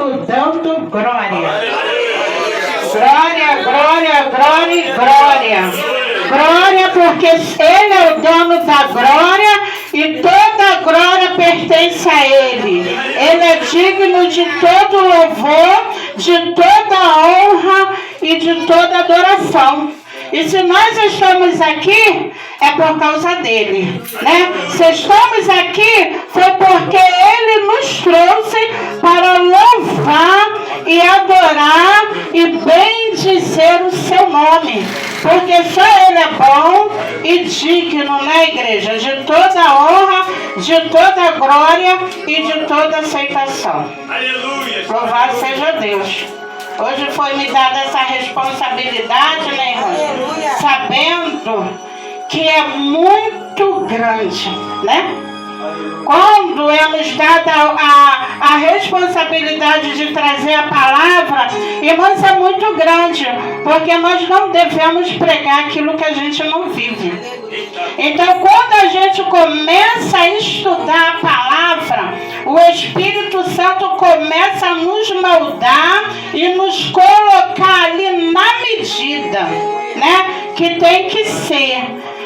céu dando glória. Glória, glória, glória e glória. Glória, porque Ele é o dono da glória e toda a glória pertence a Ele. Ele é digno de todo louvor, de toda honra e de toda adoração. E se nós estamos aqui, é por causa dele, né? Se estamos aqui, foi porque ele nos trouxe para louvar e adorar e bendizer o seu nome. Porque só ele é bom e digno, né, igreja? De toda honra, de toda glória e de toda aceitação. Aleluia! Louvado seja Deus. Hoje foi me dada essa responsabilidade, né, irmão? Sabendo que é muito grande, né? Quando é nos dada a responsabilidade de trazer a palavra, irmãos, é muito grande, porque nós não devemos pregar aquilo que a gente não vive. Então, quando a gente começa a estudar a palavra, o Espírito Santo começa a nos moldar e nos colocar ali na medida, né, que tem que ser.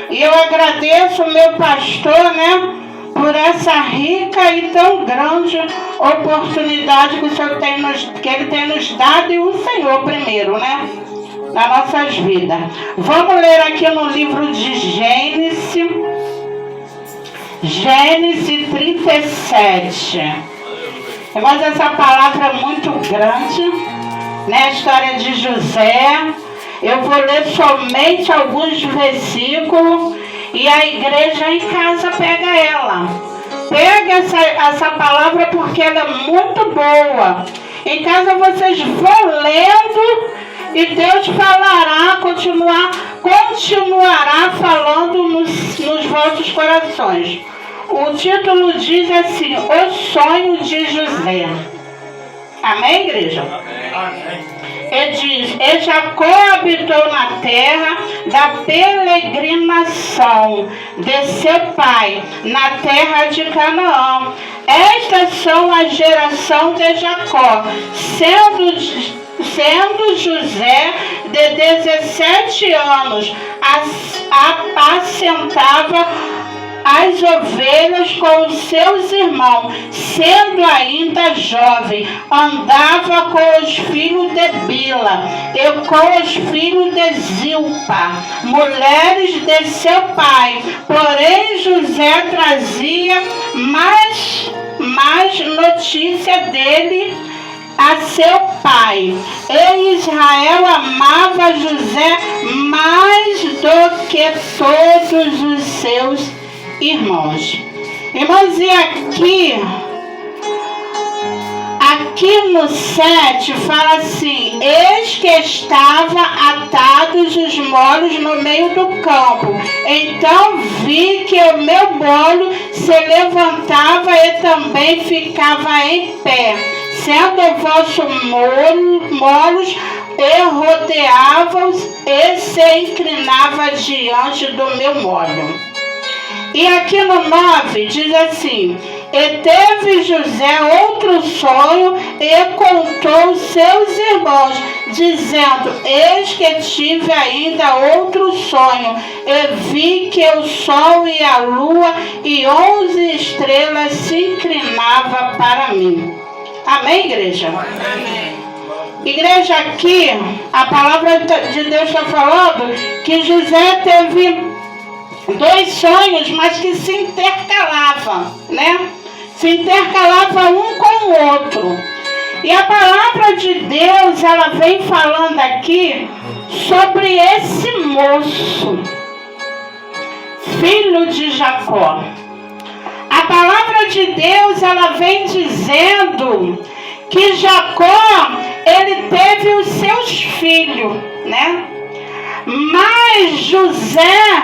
E eu agradeço o meu pastor, né, por essa rica e tão grande oportunidade que o Senhor que Ele tem nos dado, e o Senhor primeiro, né, nas nossas vidas. Vamos ler aqui no livro de Gênesis 37. Irmãos, essa palavra é muito grande, né, a história de José. Eu vou ler somente alguns versículos e a igreja em casa pega ela. Pega essa palavra porque ela é muito boa. Em casa vocês vão lendo e Deus falará, continuará falando nos vossos corações. O título diz assim: O sonho de José. Amém, igreja? Amém. Ele diz: E Jacó habitou na terra da peregrinação de seu pai, na terra de Canaã. Estas são a geração de Jacó, sendo José de 17 anos, apacentava as ovelhas com os seus irmãos, sendo ainda jovem, andava com os filhos de Bila e com os filhos de Zilpa, mulheres de seu pai. Porém José trazia mais notícia dele a seu pai. E Israel amava José mais do que todos os seus irmãos. Irmãos, e aqui no 7 fala assim: eis que estava atados os molos no meio do campo. Então vi que o meu molo se levantava e também ficava em pé, sendo o vosso molos e rodeava-os e se inclinava diante do meu molo. E aqui no 9 diz assim: E teve José outro sonho e contou seus irmãos, dizendo: Eis que tive ainda outro sonho, e vi que o sol e a lua e 11 estrelas se inclinavam para mim. Amém, igreja? Amém. Igreja, aqui a palavra de Deus está falando que José teve dois sonhos, mas que se intercalavam, né? Se intercalava um com o outro. E a palavra de Deus, ela vem falando aqui sobre esse moço, filho de Jacó. A palavra de Deus, ela vem dizendo que Jacó, ele teve os seus filhos, né? Mas José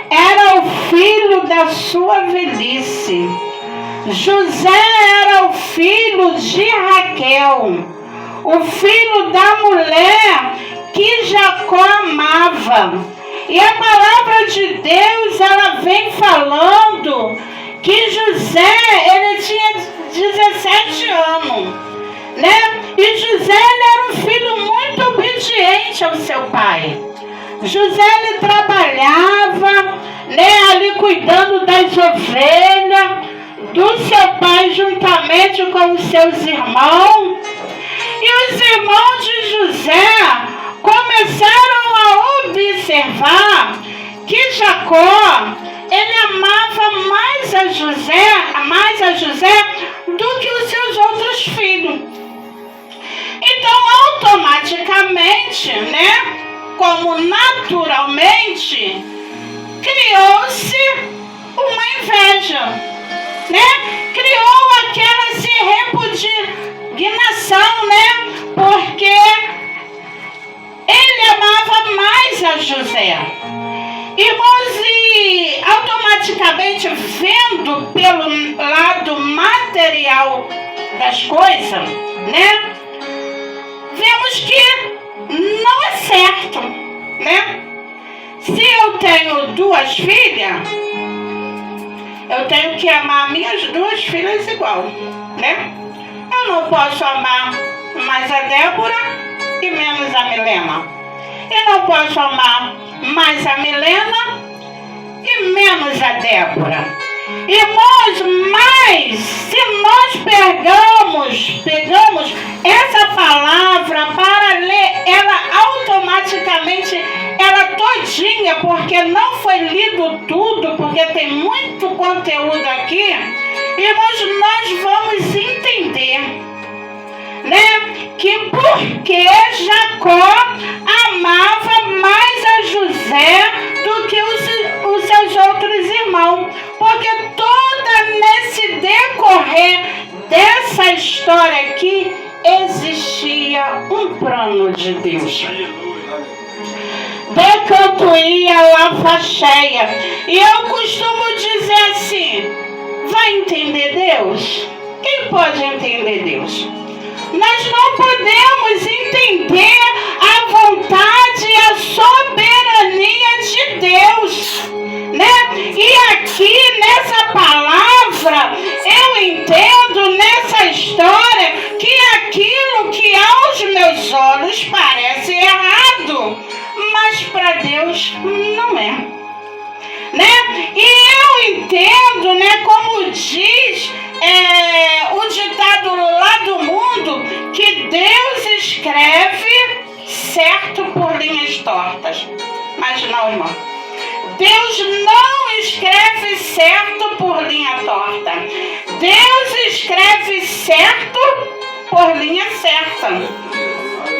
era o filho da sua velhice. José era o filho de Raquel, o filho da mulher que Jacó amava. E a palavra de Deus, ela vem falando que José, ele tinha 17 anos, né? José ele era um filho muito obediente ao seu pai. José ele trabalhava, né, ali cuidando das ovelhas do seu pai juntamente com os seus irmãos. E os irmãos de José começaram a observar que Jacó ele amava mais a José do que os seus outros filhos. Então, automaticamente, né, como naturalmente, criou-se uma inveja, né? Criou aquela repudiação, né? Porque ele amava mais a José. Irmãos, e automaticamente, vendo pelo lado material das coisas, né? Vemos que não é certo, né? Se eu tenho duas filhas, eu tenho que amar minhas duas filhas igual, né? Eu não posso amar mais a Débora e menos a Milena. Eu não posso amar mais a Milena e menos a Débora. Irmãos, mas se nós pegamos essa palavra para ler ela automaticamente, ela todinha, porque não foi lido tudo, porque tem muito conteúdo aqui, irmãos, nós vamos entender, né, que porque Jacó amava mais a José do que os seus outros irmãos, porque toda nesse decorrer dessa história aqui existia um plano de Deus. Decantuia lava cheia. E eu costumo dizer assim: vai entender Deus? Quem pode entender Deus? Nós não podemos entender a vontade e a soberania de Deus, né? E aqui nessa palavra eu entendo nessa história que aquilo que aos meus olhos parece errado, mas para Deus não é, né? E eu entendo, né, como diz o ditado lá do mundo, que Deus escreve certo por linhas tortas. Mas não, irmão. Deus não escreve certo por linha torta. Deus escreve certo por linha certa.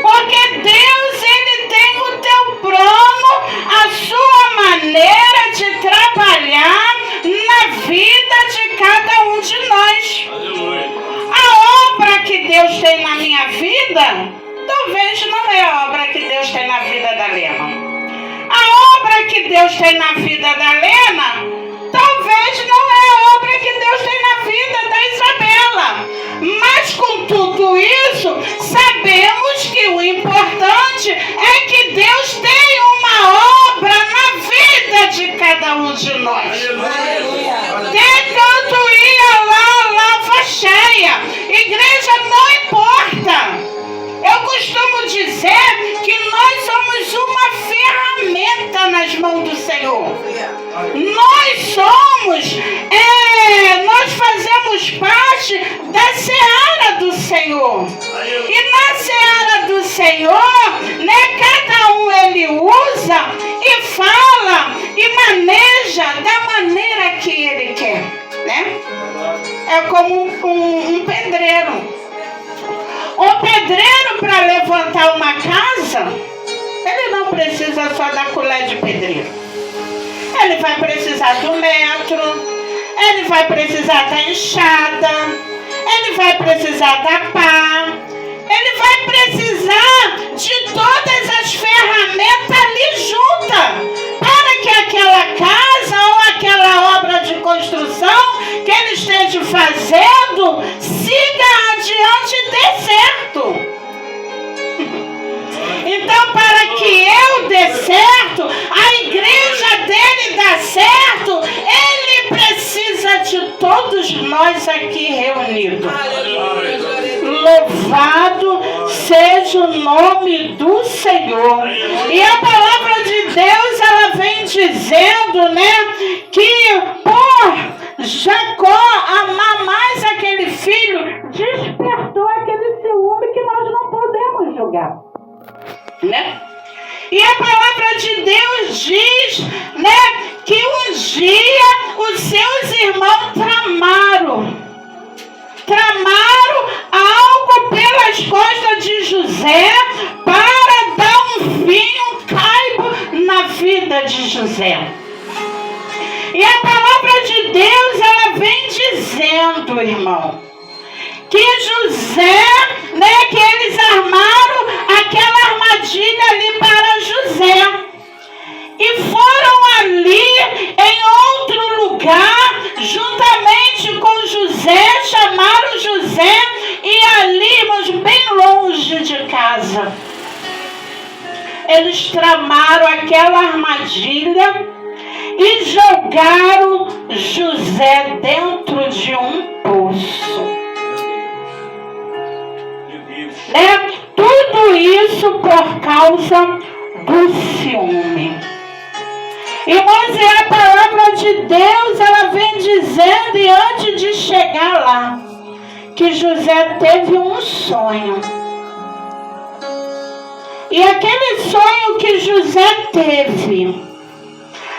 Porque Deus, ele tem o teu plano, a sua maneira de trabalhar na vida de cada um de nós. A obra que Deus tem na minha vida, talvez não é a obra que Deus tem na vida da Lena. A obra que Deus tem na vida da Lena, talvez não é a obra que Deus tem na vida da Isabela. Mas com tudo isso, sabemos que o importante é que Deus tem uma obra na vida de cada um de nós. Decantuia lava cheia. Igreja, não importa. Eu costumo dizer que nós somos uma ferramenta nas mãos do Senhor. Nós fazemos parte da seara do Senhor. E na seara do Senhor, né, cada um ele usa e fala e maneja da maneira que ele quer, né? É como um pedreiro. O pedreiro, para levantar uma casa, ele não precisa só da colher de pedreiro. Ele vai precisar do metro, ele vai precisar da enxada, ele vai precisar da pá, ele vai precisar de todas as ferramentas ali juntas, para que aquela casa ou aquela obra de construção que ele esteja fazendo siga adiante e dê certo. Então, para que eu dê certo, a igreja dele dá certo, ele precisa de todos nós aqui reunidos. Louvado seja o nome do Senhor. E a palavra de Deus, ela vem dizendo, né, que por Jacó amar mais aquele filho, despertou aquele ciúme que nós não podemos julgar, né? E a palavra de Deus diz, né, que um dia os seus irmãos tramaram algo pelas costas de José para dar um fim, um caibo na vida de José. E a palavra de Deus, ela vem dizendo, irmão, que José, né, que eles armaram aquela armadilha ali para José. E foram ali em outro lugar, juntamente com José, chamaram José e ali, irmãos, bem longe de casa. Eles tramaram aquela armadilha e jogaram José dentro de um poço. Né? Tudo isso por causa do ciúme. Irmãos, e a palavra de Deus, ela vem dizendo, e antes de chegar lá, que José teve um sonho. E aquele sonho que José teve,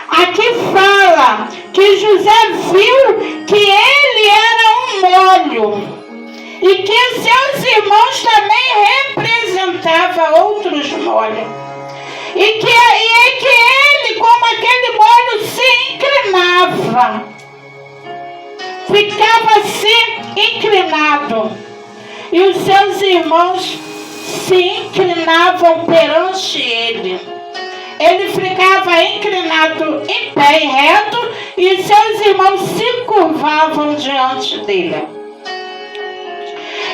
aqui fala que José viu que ele era um molho e que seus irmãos também representavam outros molhos. E que ele, como aquele molho, se inclinava. Ficava assim, inclinado. E os seus irmãos se inclinavam perante ele. Ele ficava inclinado em pé e reto, e seus irmãos se curvavam diante dele.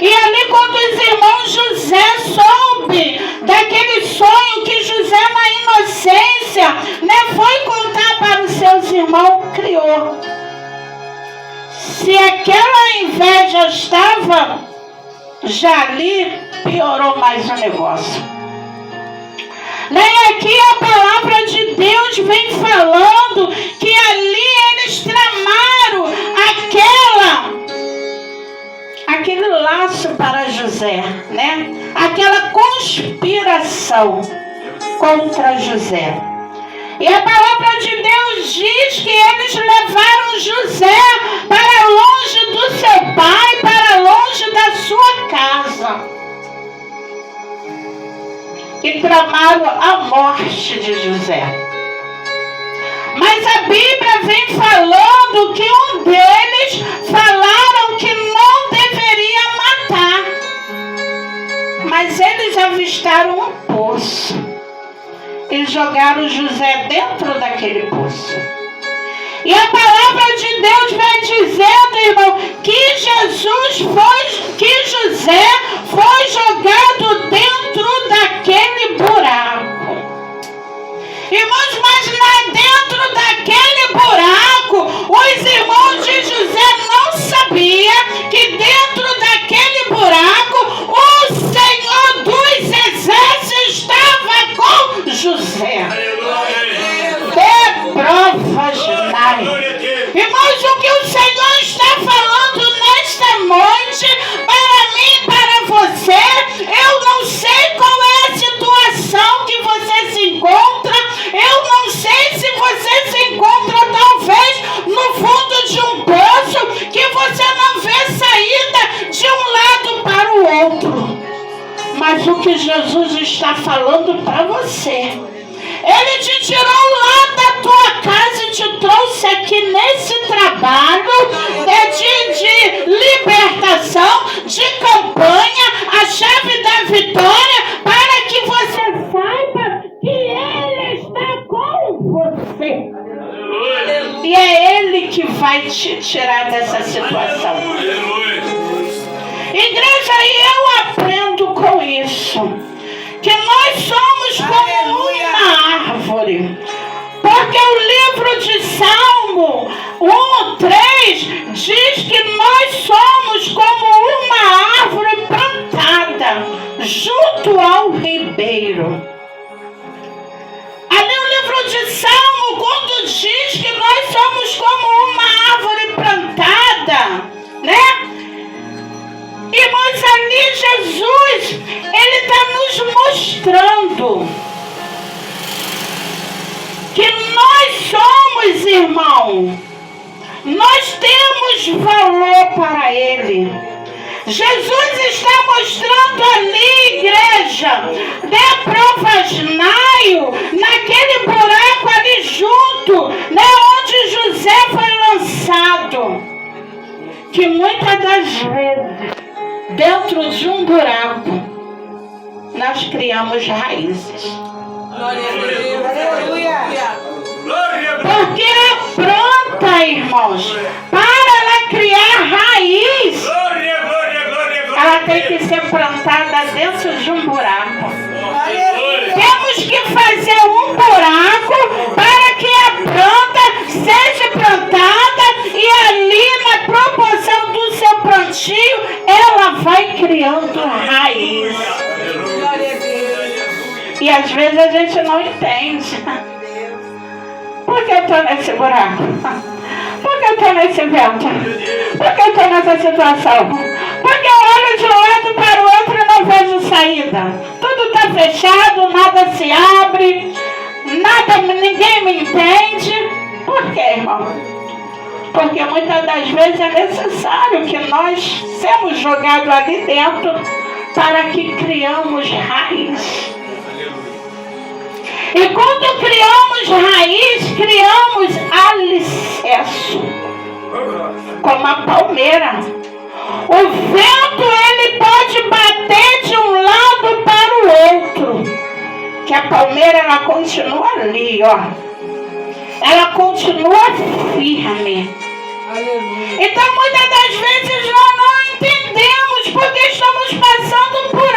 E ali, quando os irmãos José soube daquele sonho que José, na inocência, né, foi contar para os seus irmãos, criou. Se aquela inveja estava já ali, piorou mais o negócio. E aqui a palavra de Deus vem falando que ali eles tramaram aquele laço para José, né? Aquela conspiração contra José. E a palavra de Deus diz que eles levaram José para longe do seu pai, para longe da sua casa. E tramaram a morte de José. Mas a Bíblia vem falando que um deles falaram que não deveria matar. Mas eles avistaram um poço e jogaram José dentro daquele poço. E a palavra de Deus vai dizendo, irmão, que José foi jogado dentro daquele buraco. Irmãos, mas lá dentro daquele buraco, os irmãos de José não sabiam que dentro daquele buraco o Senhor dos Exércitos estava com José. De provas, irmãos, o que o Senhor está falando nesta noite, para mim e para você, eu não sei qual é a situação que você se encontra, eu não sei se você se encontra talvez no fundo de um poço que você não vê saída de um lado para o outro. Mas o que Jesus está falando para você, Ele te tirou lá da tua casa e te trouxe aqui nesse trabalho de libertação, de campanha, a chave da vitória, para que você saiba que Ele está com você. E é Ele que vai te tirar dessa situação. Igreja, eu aprendo com isso, que nós somos como uma árvore. Porque o livro de Salmo 1:3 diz que nós somos como uma árvore plantada junto ao ribeiro. Ali no livro de Salmo, quando diz que nós somos como uma árvore plantada, né? Irmãos, ali Jesus, Ele está nos mostrando que nós somos, irmão, nós temos valor para Ele. Jesus está mostrando ali, igreja, profasnaio, naquele buraco ali junto, né, onde José foi lançado. Que muitas das vezes, dentro de um buraco, nós criamos raízes. Porque a planta, irmãos, para ela criar raiz, ela tem que ser plantada dentro de um buraco. Temos que fazer um buraco para que a planta seja plantada e ali, na proporção do seu plantio, ela vai criando raiz. E às vezes a gente não entende. Por que eu estou nesse buraco? Por que eu estou nesse vento? Por que eu estou nessa situação? Porque eu olho de um lado para o outro e não vejo saída. Tudo está fechado, nada se abre, ninguém me entende. Por quê, irmão? Porque muitas das vezes é necessário que nós sejamos jogados ali dentro para que criamos raiz. E quando criamos raiz, criamos alicerce, como a palmeira. O vento, ele pode bater de um lado para o outro, que a palmeira, ela continua ali, ó. Ela continua firme. Aleluia. Então, muitas das vezes, nós não entendemos porque estamos passando por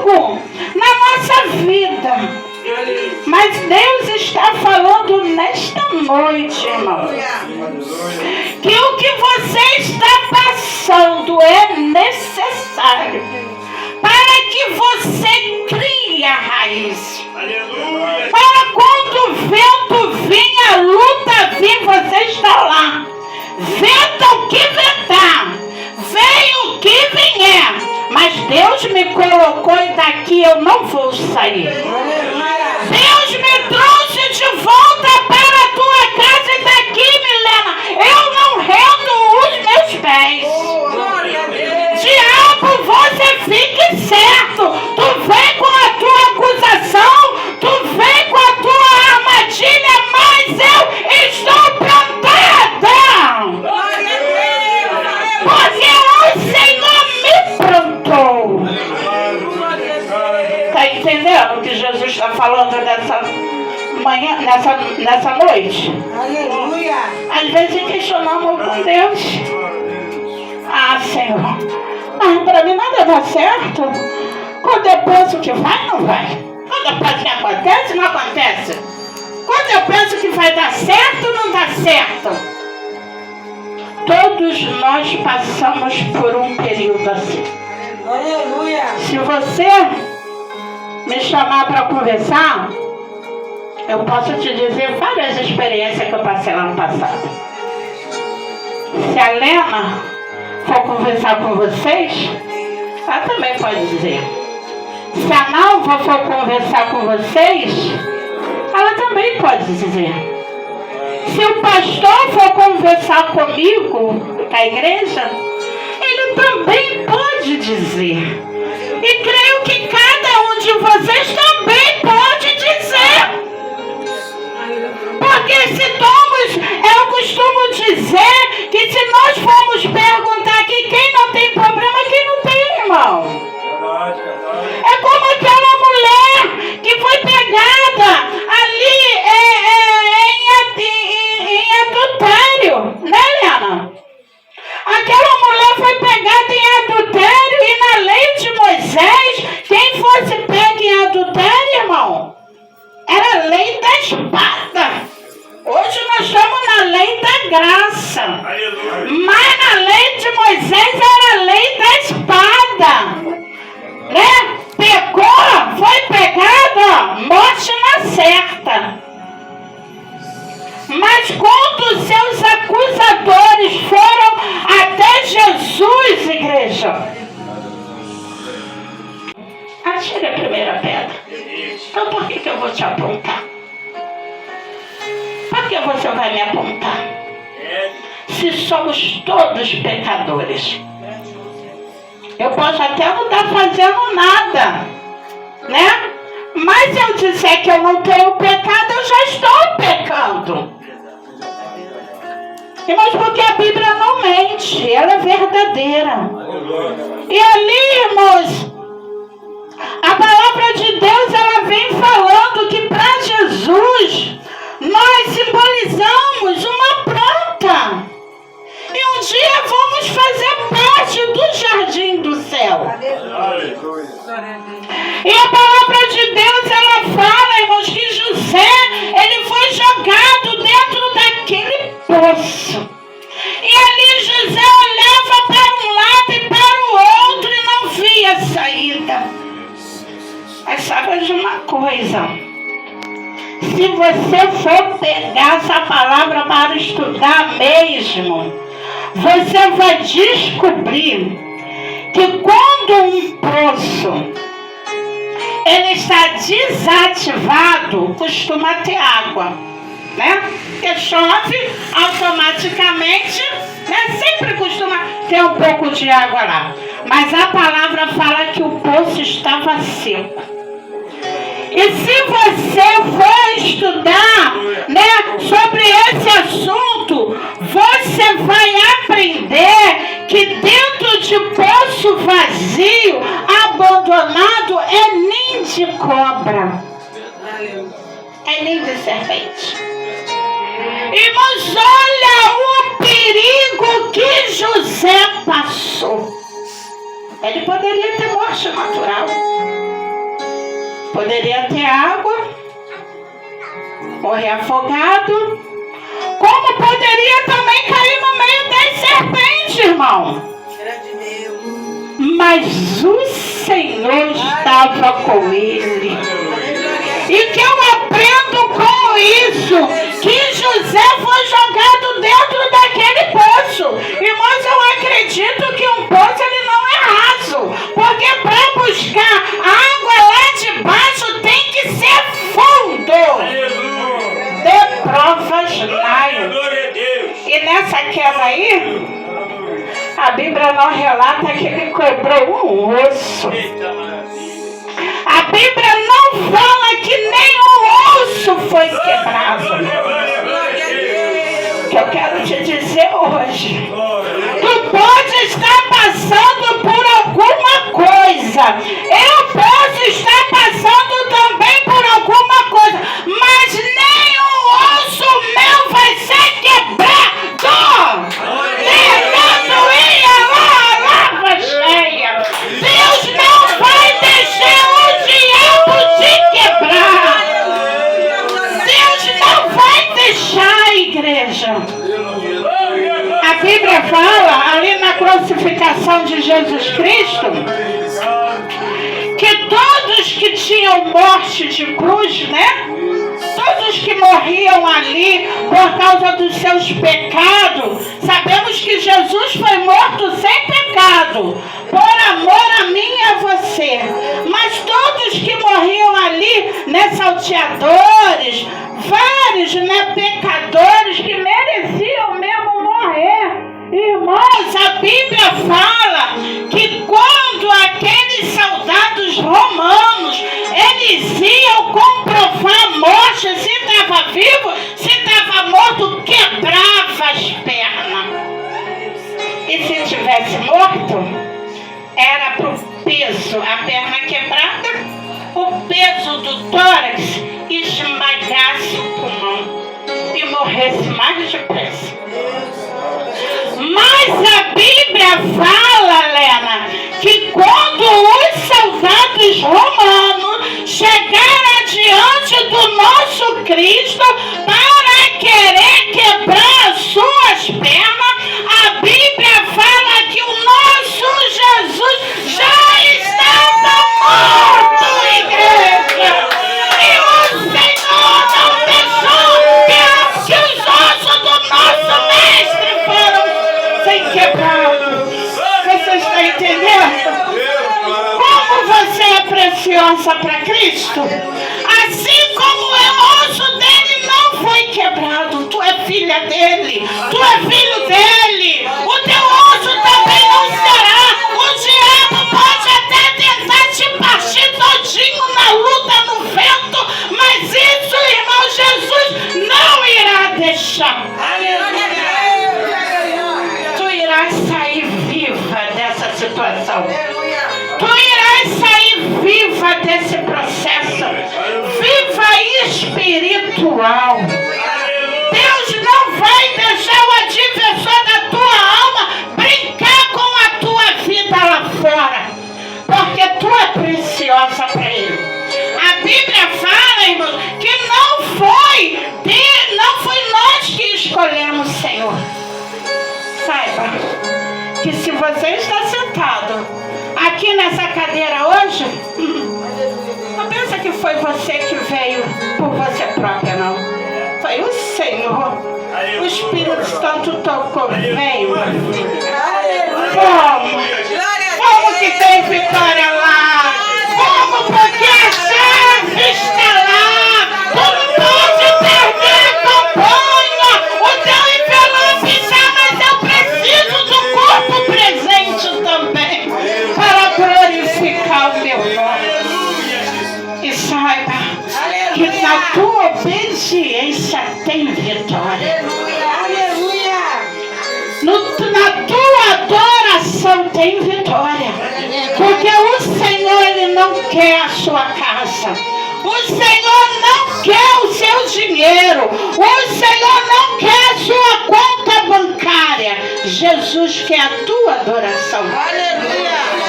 algo na nossa vida. Mas Deus está falando nesta noite, irmão, que o que você está passando é necessário para que você crie a raiz. Para quando o vento vir, a luta vir, você está lá. Venta o que ventar, venha o que vier, mas Deus me colocou e daqui eu não vou sair. Deus me trouxe de volta para a tua casa e daqui, Milena, eu não rendo os meus pés. Diabo, você fique certo. Tu vem com a tua acusação, tu vem com a tua armadilha, mas eu estou plantada. Porque o Senhor me plantou. Está entendendo o que Jesus está falando nessa manhã, nessa noite? Aleluia. Às vezes questionamos com Deus. Ah, Senhor, mas para mim nada dá certo. Quando eu penso que vai, não vai. Quando eu penso que acontece, não acontece. Quando eu penso que vai dar certo, não dá certo. Todos nós passamos por um período assim. Aleluia. Se você me chamar para conversar, eu posso te dizer várias experiências que eu passei lá no passado. Se a Lena for conversar com vocês, ela também pode dizer. Se a Nalva for conversar com vocês, ela também pode dizer. Se o pastor for conversar comigo, com a igreja, ele também pode dizer. E creio que cada um de vocês também pode dizer. Porque eu costumo dizer que se nós formos perguntar aqui quem não tem problema, quem não tem, irmão. É como aquela mulher que foi pegada ali em adultério, né, Helena? Aquela mulher foi pegada em adultério e na lei de Moisés, quem fosse pego em adultério, irmão, era a lei da espada. Hoje nós estamos na lei da graça. Mas na lei de Moisés era a lei da espada. Né? Pegou, foi pegado, morte na certa. Mas quando seus acusadores foram até Jesus, igreja, atire a primeira pedra. Então por que eu vou te apontar? Por que você vai me apontar? Se somos todos pecadores. Eu posso até não estar fazendo nada, né? Mas se eu disser que eu não tenho pecado, eu já estou pecando. Irmãos, porque a Bíblia não mente, ela é verdadeira. E ali, irmãos, a palavra de Deus, ela vem falando que para Jesus, nós simbolizamos uma planta. E um dia vamos fazer parte do jardim do céu. E a palavra de Deus, ela fala, irmãos, que José, ele foi jogado dentro daquele poço. E ali José olhava para um lado e para o outro e não via saída. Mas sabe de uma coisa? Se você for pegar essa palavra para estudar mesmo, você vai descobrir que quando um poço ele está desativado, costuma ter água, né? Porque chove, automaticamente, né? Sempre costuma ter um pouco de água lá. Mas a palavra fala que o poço estava seco. E se você for estudar, né, sobre esse assunto, você vai aprender que dentro de poço vazio, abandonado, é ninho de cobra. É ninho de serpente. Irmãos, olha o perigo que José passou. Ele poderia ter morte natural. Poderia ter água, morrer afogado, como poderia também cair no meio das serpentes, irmão. Mas o Senhor estava com ele. E que eu aprendo com isso, que José foi jogado dentro daquele poço. Irmãos, eu acredito que um poço ele não é raso, porque para buscar água lá de baixo tem que ser fundo. De provas naio. E nessa queda aí, a Bíblia não relata que ele quebrou um osso. A Bíblia não fala que nem um osso foi quebrado. O que eu quero te dizer hoje, tu pode estar passando por alguma coisa. Eu posso estar passando também por alguma coisa. Mas nem um osso meu vai ser quebrado. Lava cheia. Deus não vai deixar o diabo te quebrar. Deus não vai deixar, igreja. A Bíblia fala, ali na crucificação de Jesus Cristo, que todos que tinham morte de cruz, né? Todos que morriam ali por causa dos seus pecados, sabemos que Jesus foi morto sem pecado, por amor a mim e a você. Mas todos que morriam ali, né, salteadores, vários, né, pecadores que mereciam mesmo morrer. Irmãos, a Bíblia fala que quando aqueles soldados romanos, eles iam comprovar a morte, se estava vivo, se estava morto, quebrava as pernas. E se tivesse morto, era para o peso, a perna quebrada, o peso do tórax esmagasse o pulmão e morresse mais depressa. Mas a Bíblia fala, Lena, que quando os soldados romanos chegaram diante do nosso Cristo para querer quebrar pernas, a Bíblia fala que o nosso Jesus já estava morto, igreja. E o Senhor não deixou que os ossos do nosso mestre foram sem quebrados. Você está entendendo? Como você é preciosa para Cristo? Assim como o osso dele não foi quebrado, tu é filha dele, tu é filho dele, o teu osso também não será. O diabo pode até tentar te partir todinho na luta, no vento, mas isso, irmão, Jesus não irá deixar. Tu irás sair viva dessa situação. Tu irás sair viva desse processo, viva espiritual. Deus não vai deixar o adversor da tua alma brincar com a tua vida lá fora, porque tu é preciosa para Ele. A Bíblia fala, irmão, que não foi nós que escolhemos o Senhor. Saiba que se você está sentado aqui nessa cadeira hoje, não pensa que foi você que veio por você própria, não. Foi o Senhor. O Espírito Santo tocou, veio. Como que tem vitória lá? Como? Porque a chave está lá. Tu não pode perder a campanha. O teu envelope está, mas eu preciso do corpo presente também para glorificar o meu nome. E saiba que na tua obediência tem vitória. Na tua adoração tem vitória. Porque o Senhor, Ele não quer a sua casa. O Senhor não quer o seu dinheiro. O Senhor não quer a sua conta bancária. Jesus quer a tua adoração.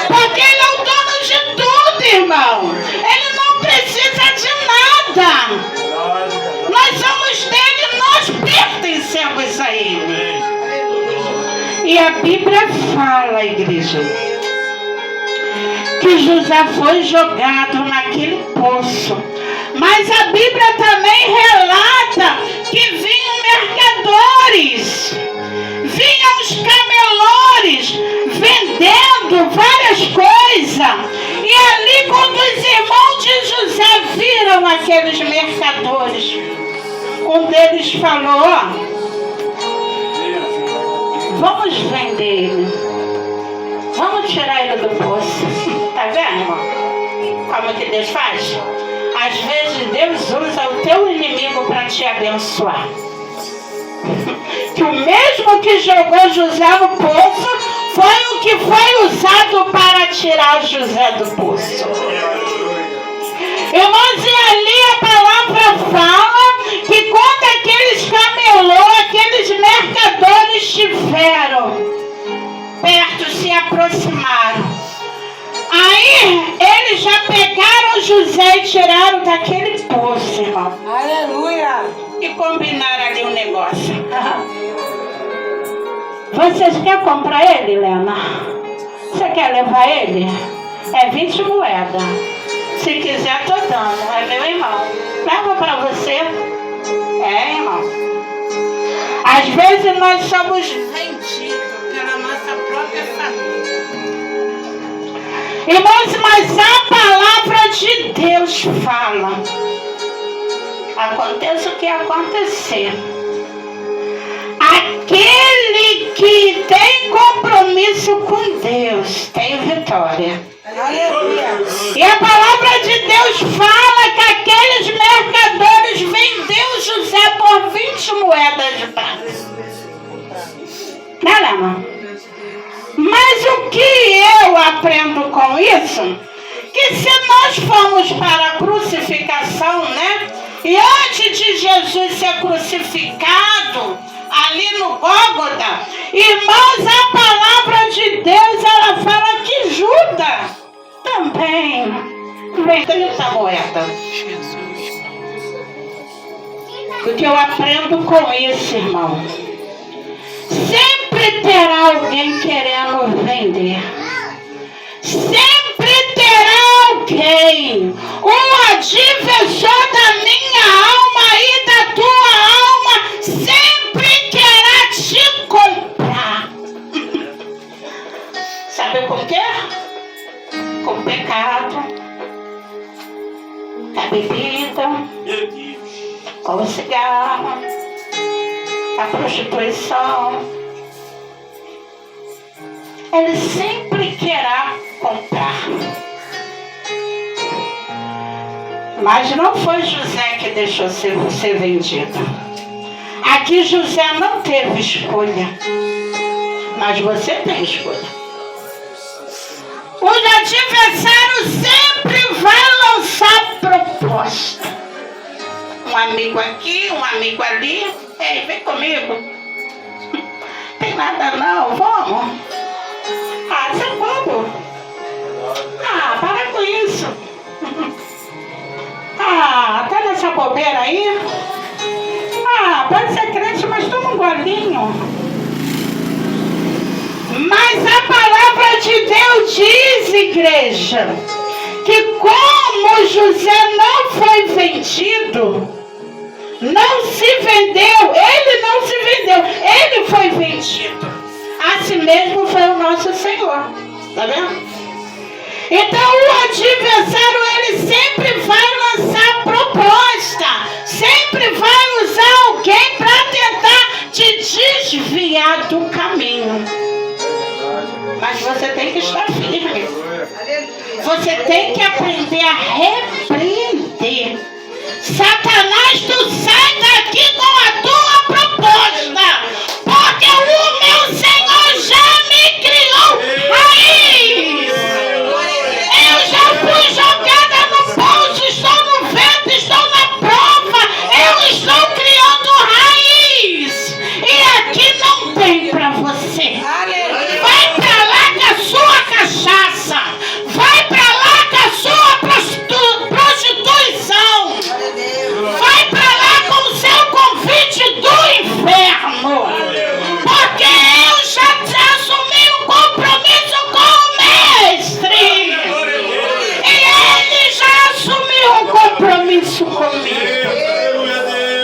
Porque Ele é o dono de tudo, irmão. Ele não precisa de nada. Nós somos dele, nós pertencemos a Ele. E a Bíblia fala, igreja, que José foi jogado naquele poço. Mas a Bíblia também relata que vinham mercadores, vinham os camelores vendendo várias coisas. E ali, quando os irmãos de José viram aqueles mercadores, um deles falou: ó, vamos vender ele, vamos tirar ele do poço. Tá vendo, irmão? Como que Deus faz? Às vezes Deus usa o teu inimigo para te abençoar. Que o mesmo que jogou José no poço foi o que foi usado para tirar José do poço. Irmãos, e ali a palavra fala que quando aqueles camelô, aqueles mercadores estiveram perto, se aproximaram. Aí eles já pegaram José e tiraram daquele poço, irmão. Aleluia! E combinaram ali um negócio. Vocês querem comprar ele, Helena? Você quer levar ele? É 20 moedas. Se quiser, tô dando. É meu irmão. Leva para você. É, irmão. Às vezes nós somos vendidos pela nossa própria família. Irmãos, mas a palavra de Deus fala: aconteça o que acontecer, aquele que tem compromisso com Deus tem vitória. Aleluia! E a palavra de Deus fala que aqueles mercadores vendeu José por 20 moedas de prata. Não, não. Mas o que eu aprendo com isso? Que se nós formos para a crucificação, né? E antes de Jesus ser crucificado, ali no Gólgota, irmãos, a palavra de Deus, ela fala que Judas também vem 30 moedas. O que eu aprendo com isso, irmão? Sempre terá alguém querendo vender. Sempre terá alguém, um adversor da minha alma e da tua alma, sempre querá te comprar. Sabe com o quê? Com o pecado, com a bebida, com o cigarro, a prostituição. Ele sempre querá comprar. Mas não foi José que deixou ser vendido. Aqui José não teve escolha. Mas você tem escolha. O adversário sempre vai lançar proposta. Um amigo aqui, um amigo ali. Ei, vem comigo. Tem nada não, vamos. Ah, você é bobo. Ah, para com isso. Ah, tá nessa bobeira aí? Ah, pode ser crente, mas toma um golinho. Mas a palavra de Deus diz, igreja, que como José não foi vendido, não se vendeu, ele não se vendeu, ele foi vendido. Assim mesmo foi o nosso Senhor. Tá vendo? Então o adversário, ele sempre vai lançar proposta. Sempre vai usar alguém para tentar te desviar do caminho. Mas você tem que estar firme. Você tem que aprender a repreender. Satanás, tu sai daqui com a tua proposta. Porque o meu Senhor já me criou raiz. Eu já fui jogada no poço, estou no vento, estou na prova. Eu estou criando raiz. E aqui não tem para você. Vai para lá com a sua cachaça. Vai para lá com a sua prostituição. Vai para lá com o seu convite do inferno. Porque eu já assumi um compromisso com o mestre. E ele já assumiu um compromisso comigo.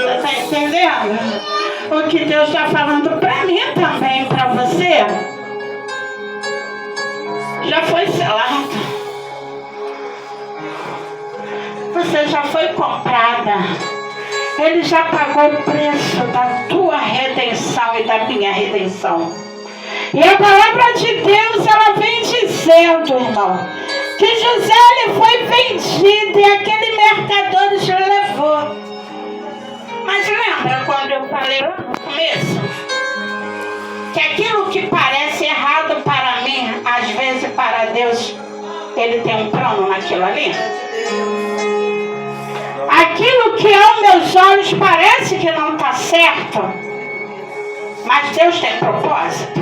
Você está entendendo? O que Deus está falando para mim também, para você, já foi selado. Você já foi comprada. Ele já pagou o preço da tua redenção e da minha redenção. E a palavra de Deus, ela vem dizendo, irmão, que José, ele foi vendido e aquele mercador o levou. Mas lembra quando eu falei lá no começo? Que aquilo que parece errado para mim, às vezes para Deus, ele tem um plano naquilo ali. Aquilo que aos meus olhos parece que não está certo, mas Deus tem propósito.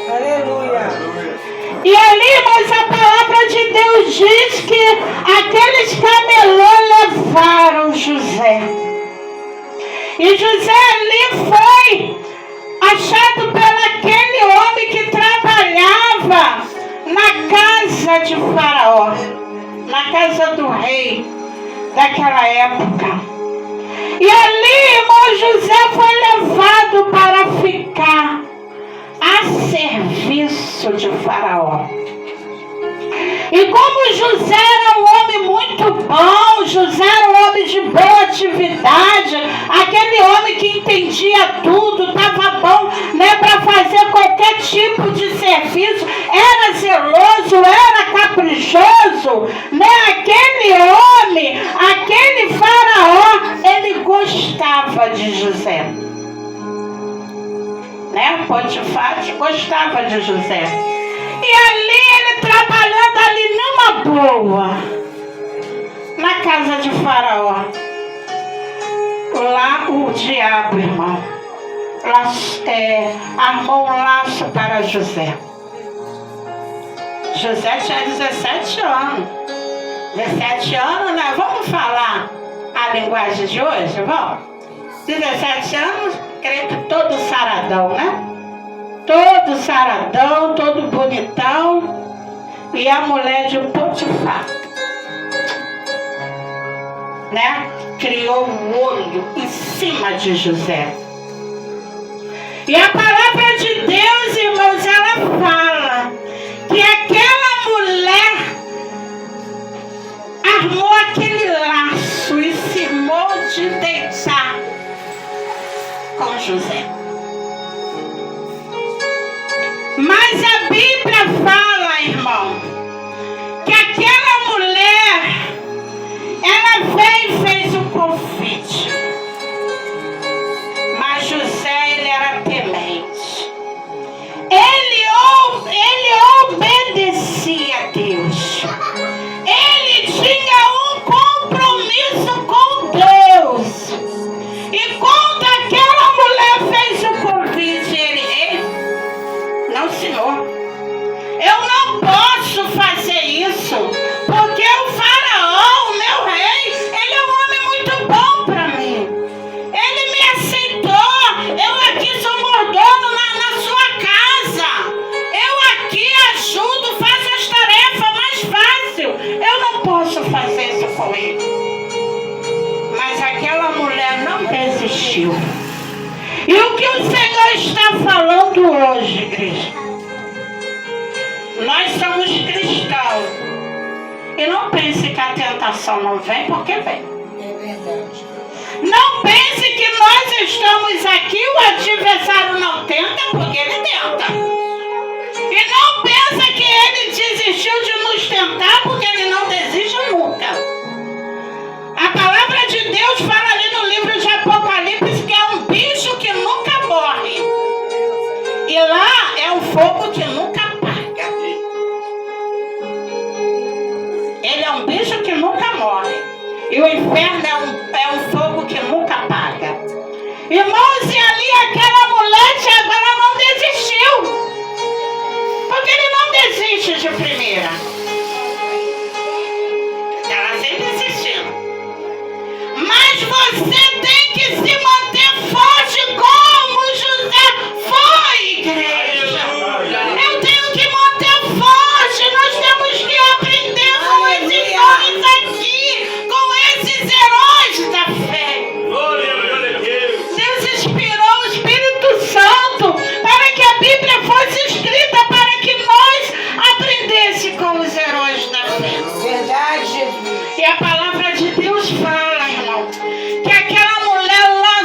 Aleluia. E ali, mas a palavra de Deus diz que aqueles camelôs levaram José. E José ali foi achado pelaquele homem que trabalhava na casa de Faraó, na casa do rei daquela época. E ali, irmão, José foi levado para ficar a serviço de Faraó. E como José era um homem muito bom, José era um homem de boa atividade, aquele homem que entendia tudo, estava bom, né, para fazer qualquer tipo de serviço, era zeloso, era caprichoso, né, aquele homem, aquele Faraó, ele gostava de José. Né, Potifar gostava de José. E ali ele trabalhando ali numa boa, na casa de Faraó. Lá o diabo, irmão, armou um laço para José. José tinha 17 anos. 17 anos, né? Vamos falar a linguagem de hoje, vamos? 17 anos, creio que todo saradão, né? Todo saradão, todo bonitão. E a mulher de Potifar, né? Criou um olho em cima de José. E a palavra de Deus, irmãos, ela fala que aquela mulher armou aquele laço e cismou de deitar com José. Mas a Bíblia fala, irmão, que aquela mulher, ela veio e fez o convite. Mas José, ele era temente. Ele obedecia a Deus. Ele tinha um compromisso com Deus. E quando aquela mulher fez o convite, ele, não, senhor, eu não posso fazer isso, porque o faraó, o meu rei, ele é um homem muito bom para mim. Ele me aceitou. Eu aqui sou mordomo na sua casa. Eu aqui ajudo, faço as tarefas mais fáceis. Eu não posso fazer isso com ele. Mas aquela mulher não desistiu. E o que o Senhor está falando hoje, igreja? Nós somos cristãos. E não pense que a tentação não vem, porque vem. É verdade. Não pense que nós estamos aqui, o adversário não tenta, porque ele tenta. E não pensa que ele desistiu de nos tentar, porque ele não desiste nunca. A palavra de Deus fala ali no livro de Apocalipse que é um bicho que nunca morre. E lá é um fogo que nunca apaga. Ele é um bicho que nunca morre. E o inferno é um fogo que nunca apaga. Irmãos, e ali aquela mulher agora não desistiu. Porque ele não desiste de primeira. Ela sempre desistiu. Mas você tem que se manter forte como José foi, igreja. Eu tenho que manter forte. Nós temos que aprender com esses homens aqui, com esses heróis da fé. Deus inspirou o Espírito Santo para que a Bíblia fosse escrita, para que nós aprendêssemos com os heróis da fé. Verdade, Jesus. E a palavra de Deus fala, irmão, que aquela mulher lá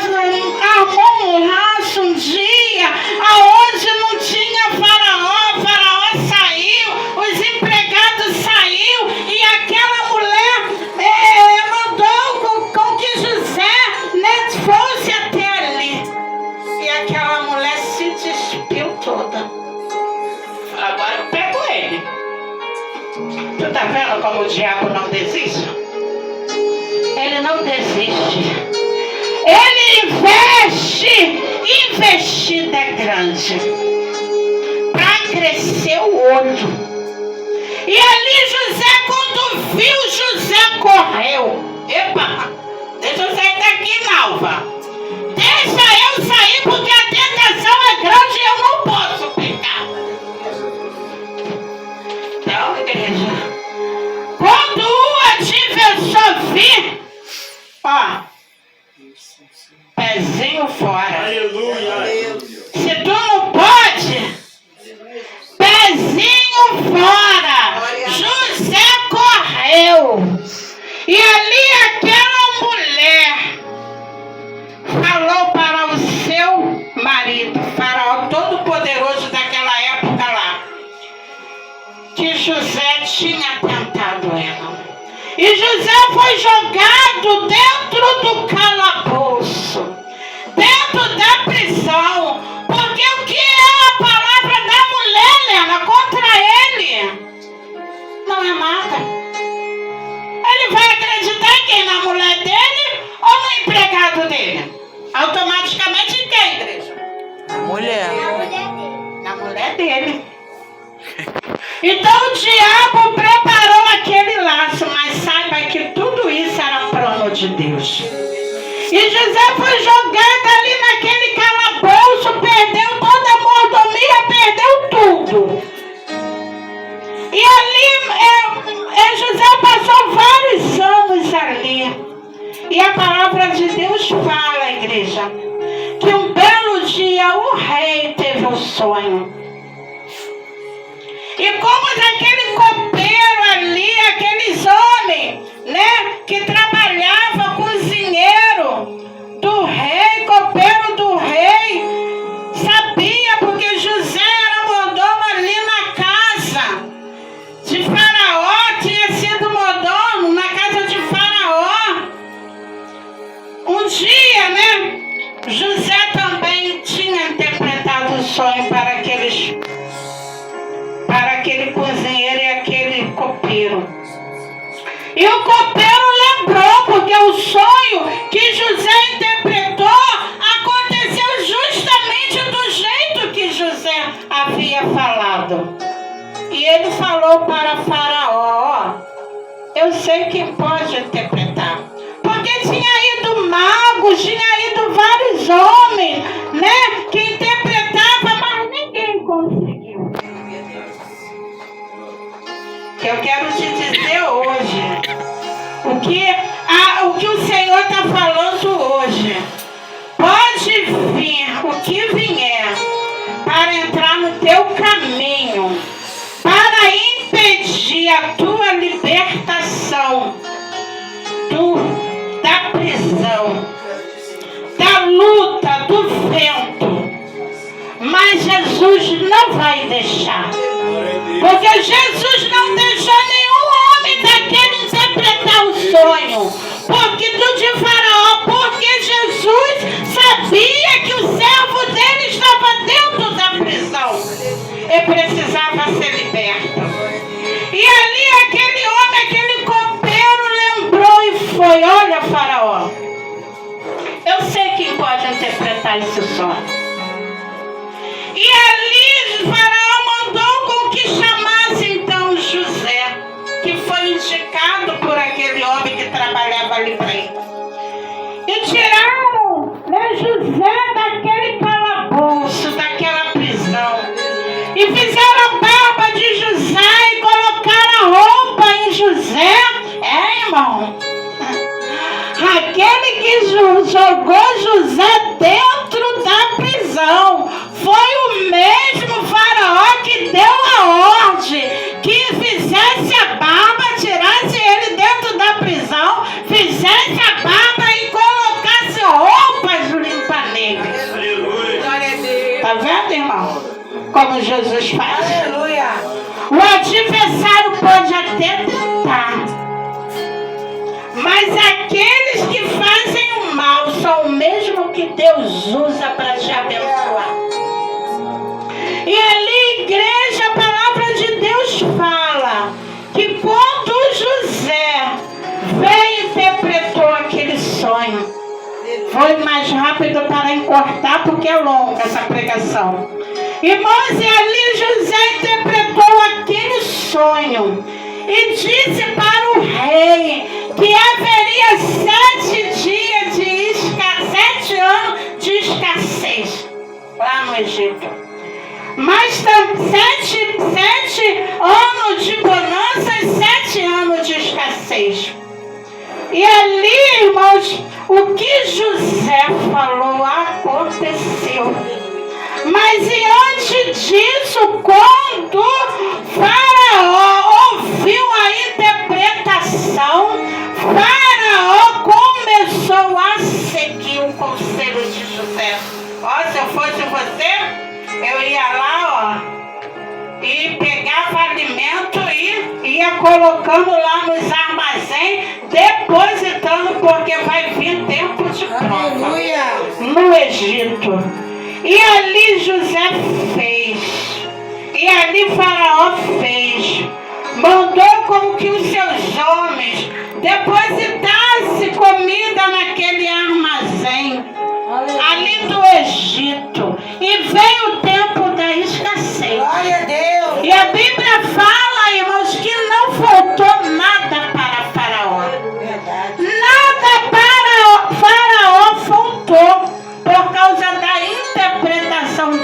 armou um laço um dia, aonde não tinha faraó, o faraó saiu, os empregados saíram, e aquela mulher mandou com que José, né, fosse até ali. E aquela mulher se despiu toda. Agora eu pego ele. Tu tá vendo como o diabo não desiste? Ele não desiste. Ele investe. Investida é grande. Para crescer o olho. E ali José, quando viu, José correu. Epa, deixa eu sair daqui, Malva. Deixa eu sair, porque a tentação é grande e eu não posso pecar. Então, igreja, quando o adversário vir, ó, pezinho fora. Aleluia. Se tu não pode, pezinho fora. José correu. E ali aquela mulher falou para o seu marido, Faraó todo-poderoso daquela época lá, que José tinha tentado ela. E José foi jogado dentro do calabouço, dentro da prisão. Porque o que é a palavra da mulher, Lena, contra ele? Não é nada. Ele vai acreditar em quem? Na mulher dele ou no empregado dele? Automaticamente em quem, igreja? Mulher. Na mulher dele. Então o diabo preparou aquele laço, mas saiba que tudo isso era plano de Deus. E José foi jogado ali naquele calabouço. perdeu toda a mordomia, perdeu tudo. E ali José passou vários anos ali. E a palavra de Deus fala, igreja, que um belo dia o rei teve um sonho. E como aquele copeiro ali, aqueles homens, né, que trabalhava cozinheiro do rei, copeiro do rei, sabia porque José era mordomo ali na casa de Faraó, tinha sido mordomo na casa de Faraó. Um dia, né, José também tinha interpretado o sonho para aquele cozinheiro e aquele copeiro. E o copeiro lembrou, porque o sonho que José interpretou aconteceu justamente do jeito que José havia falado. E ele falou para Faraó, eu sei quem pode interpretar. Porque tinha ido magos, tinha ido vários homens, né, que interpretavam, mas ninguém conseguiu. Eu quero te dizer hoje, o que o Senhor está falando hoje. Pode vir o que vier para entrar no teu caminho, para impedir a tua libertação da prisão, da luta, do vento. Mas Jesus não vai deixar. Porque Jesus não deixou nenhum homem daquele interpretar o sonho. Porque de Faraó, porque Jesus sabia que o servo dele estava dentro da prisão. Ele precisava ser liberto. E ali aquele homem, aquele copeiro lembrou e foi, olha Faraó, eu sei quem pode interpretar esse sonho. E ali Faraó mandou com que chamasse então José, que foi indicado por aquele homem que trabalhava ali para ele. E tiraram, né, José daquele calabouço, daquela prisão. E fizeram a barba de José e colocaram a roupa em José. Irmão? Aquele que jogou José dentro da prisão foi o mesmo Faraó que deu a ordem que fizesse a barba, tirasse ele dentro da prisão, fizesse a barba e colocasse roupas limpas nele. Tá vendo, irmão? Como Jesus faz. Aleluia. O adversário pode até tentar, mas aqueles que fazem o mal são o mesmo que Deus usa para te abençoar. E ali, igreja, a palavra de Deus fala que quando José veio e interpretou aquele sonho, foi mais rápido para encurtar, porque é longa essa pregação. Irmãos, e ali José interpretou aquele sonho e disse para o rei que haveria 7 anos de escassez lá no Egito. Mas 7 anos de bonança e 7 anos de escassez. E ali, irmãos, o que José falou aconteceu. Mas diante disso, quando Faraó ouviu a interpretação, Faraó começou a seguir o conselho de José. Ó, se eu fosse você, eu ia lá, ó, e pegava alimento e ia colocando lá nos armazéns, depositando, porque vai vir tempo de prova no Egito. E ali José fez, e ali Faraó fez, mandou com que os seus homens depositassem comida naquele armazém, ali do Egito, e veio o tempo da escassez. Glória a Deus. E a Bíblia fala, irmãos, que não faltou nada para Faraó. Nada para Faraó faltou, por causa da interpretação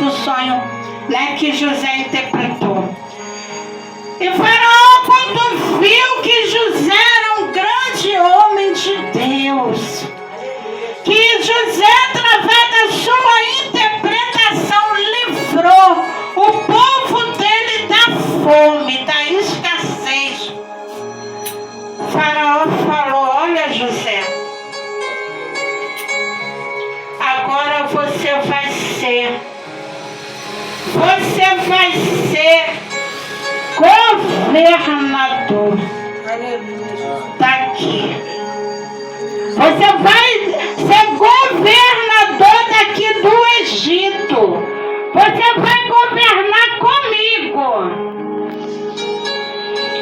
a sua interpretação livrou o povo dele da fome, da escassez. O faraó falou: olha, José, agora você vai ser governador daqui. Você vai ser governador daqui do Egito. Você vai governar comigo.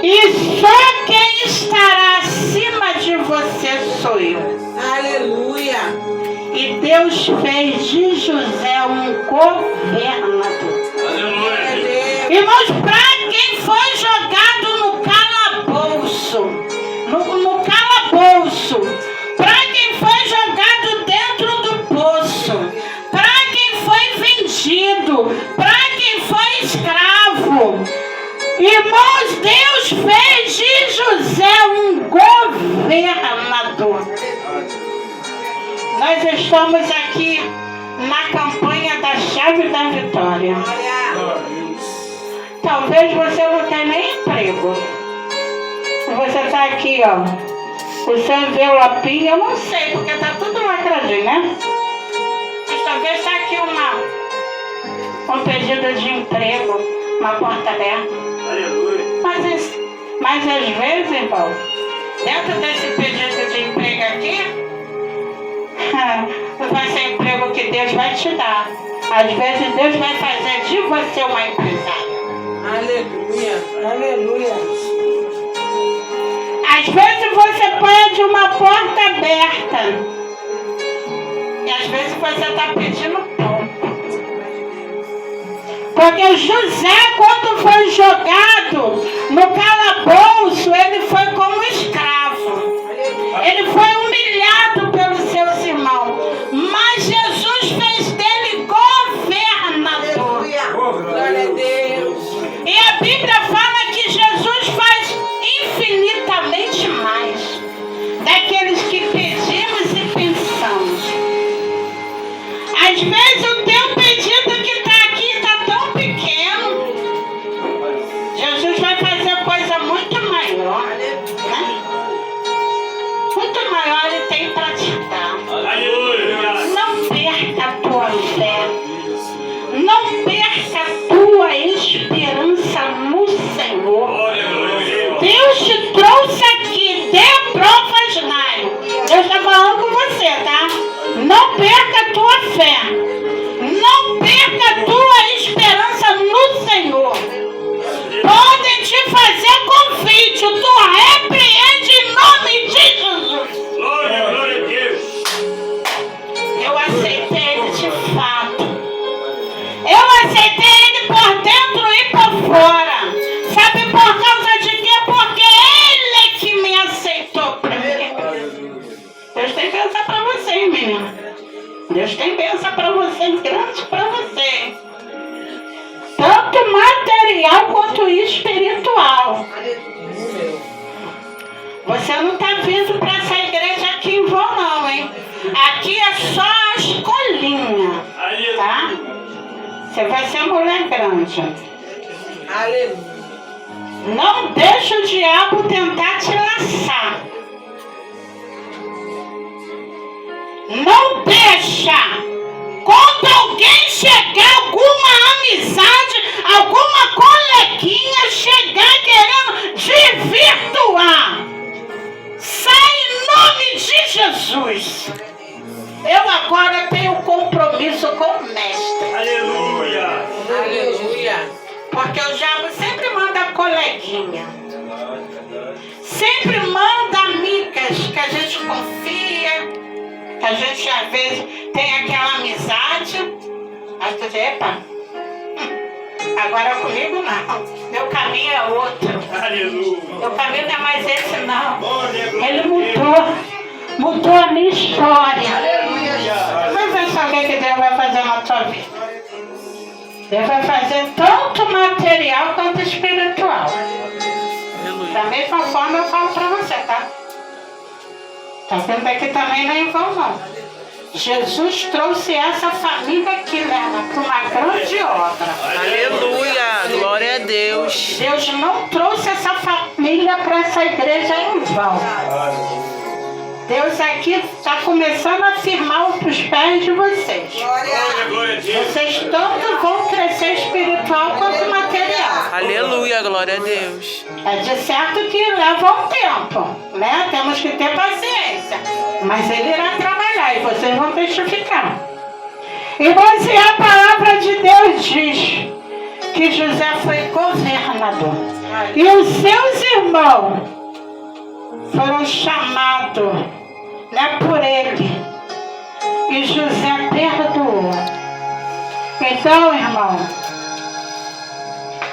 E só quem estará acima de você sou eu. Aleluia. E Deus fez de José um governador. Aleluia. Irmãos, para quem foi jogado no calabouço, no calabouço, para quem foi jogado dentro do poço, para quem foi vendido, para quem foi escravo, irmãos, Deus fez de José um governador. Nós estamos aqui na campanha da chave da vitória. Talvez você não tenha nem emprego. Você está aqui, ó. Você vê o lapinho, eu não sei, porque está tudo lacradinho, né? Mas talvez está aqui um pedido de emprego, uma porta aberta. Mas às vezes, irmão, dentro desse pedido de emprego aqui, vai ser emprego que Deus vai te dar. Às vezes Deus vai fazer de você uma empresária. Aleluia. Aleluia. Às vezes você pede uma porta aberta. E às vezes você está pedindo pouco. Porque José, quando foi jogado no calabouço, ele foi como escravo. Ele foi humilhado pelos seus irmãos. Mas Jesus fez dele governador. Glória a Deus. E a Bíblia fala que Jesus faz infinitamente mais daqueles que pedimos e pensamos. Às vezes o teu pedido que está aqui está tão pequeno. Jesus vai fazer coisa muito maior, né? Muito maior ele tem para te dar. Não perca a tua fé. Não perca a tua esperança no Senhor. Deus te trouxe aqui, dê provas, Nairo. Deus está falando com você, tá? Não perca a tua fé. Não perca a tua esperança no Senhor. Podem te fazer convite, tu repreende em nome de Jesus. Eu aceitei ele de fato. Eu aceitei ele por dentro e por fora. Sabe por causa de quê? Porque ele é que me aceitou primeiro. Deus tem bênção para você, menina. Deus tem bênção para você, grande para você. Tanto material quanto espiritual. Você não está vindo para essa igreja aqui em vão, não, hein? Aqui é só a escolinha, tá? Você vai ser mulher grande. Aleluia. Não deixa o diabo tentar te laçar. Não deixa. Quando alguém chegar, alguma amizade, alguma coleguinha chegar querendo desvirtuar, sai em nome de Jesus. Eu agora tenho compromisso com o mestre. Aleluia. Aleluia. Porque o diabo sempre manda coleguinha. Sempre manda amigas que a gente confia. Que a gente às vezes tem aquela amizade. Mas tu diz, epa, agora comigo não. Meu caminho é outro. Aleluia. Meu caminho não é mais esse não. Ele mudou a minha história. Vamos ver só o que Deus vai fazer na tua vida. Deus vai fazer tanto material quanto espiritual. Da mesma forma eu falo para você, tá? Tá vendo aqui também não é em vão, não. Jesus trouxe essa família aqui, Lena, para uma grande obra. Aleluia. Glória a Deus. Deus não trouxe essa família para essa igreja em vão. Deus aqui está começando a firmar os pés de vocês. Vocês tanto vão crescer espiritual quanto material. Aleluia. Glória a Deus. É de certo que leva um tempo, né? Temos que ter paciência. Mas Ele irá trabalhar e vocês vão testificar. E você, a palavra de Deus diz que José foi governador. E os seus irmãos foram chamados, né, por ele. E José perdoou. Então, irmão,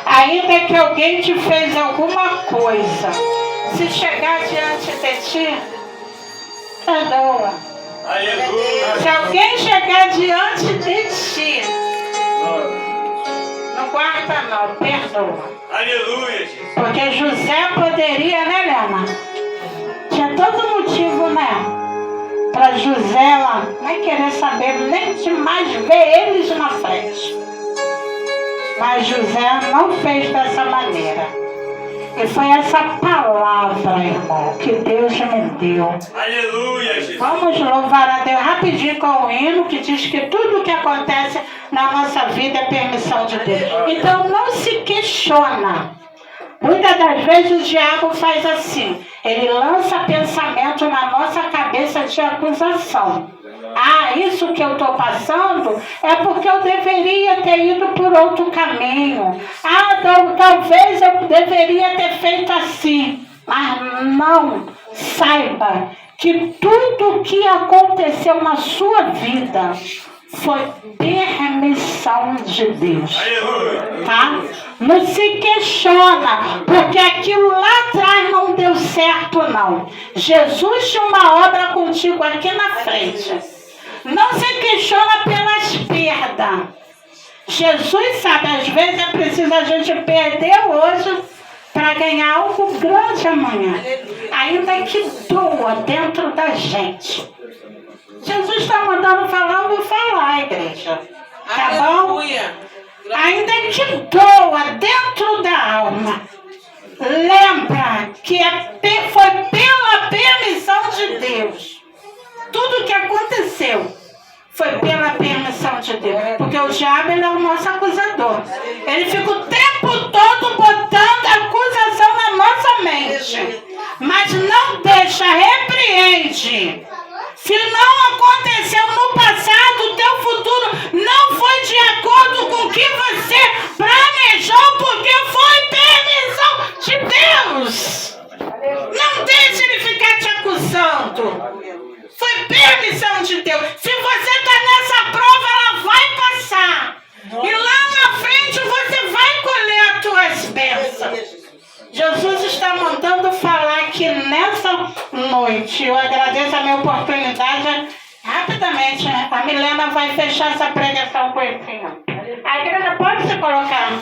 ainda que alguém te fez alguma coisa, se chegar diante de ti, perdoa. Se alguém chegar diante de ti, não guarda não, perdoa. Aleluia. Porque José poderia, né, Lena? Tinha todo motivo, né? Para José lá nem querer saber, nem de mais ver eles na frente. Mas José não fez dessa maneira. E foi essa palavra, irmão, que Deus me deu. Aleluia, Jesus. Vamos louvar a Deus rapidinho com o hino que diz que tudo que acontece na nossa vida é permissão de Deus. Então não se questiona. Muitas das vezes o diabo faz assim. Ele lança pensamento na nossa cabeça de acusação. Ah, isso que eu estou passando é porque eu deveria ter ido por outro caminho. Ah, talvez eu deveria ter feito assim. Mas não, saiba que tudo o que aconteceu na sua vida foi permissão de Deus. Tá? Não se questiona, porque aquilo lá atrás não deu certo, não. Jesus tinha uma obra contigo aqui na frente. Não se questiona pelas perdas. Jesus sabe, às vezes é preciso a gente perder hoje para ganhar algo grande amanhã. Ainda que doa dentro da gente. Jesus está mandando falar, eu vou falar, igreja. Tá bom? Ainda que doa dentro da alma. Lembra que foi pela permissão de Deus. Tudo que aconteceu foi pela permissão de Deus. Porque o diabo, ele é o nosso acusador. Ele fica o tempo todo botando acusação na nossa mente. Mas não deixa, repreende. Se não aconteceu no passado, o teu futuro não foi de acordo com o que você planejou, porque foi permissão de Deus. Não deixe ele ficar te acusando. Foi permissão de Deus. Se você está nessa prova, ela vai passar. E lá na frente você vai colher as tuas bênçãos. Jesus está mandando falar que nessa noite, eu agradeço a minha oportunidade. Rapidamente, a Milena vai fechar essa pregação com esse. A igreja pode se colocar.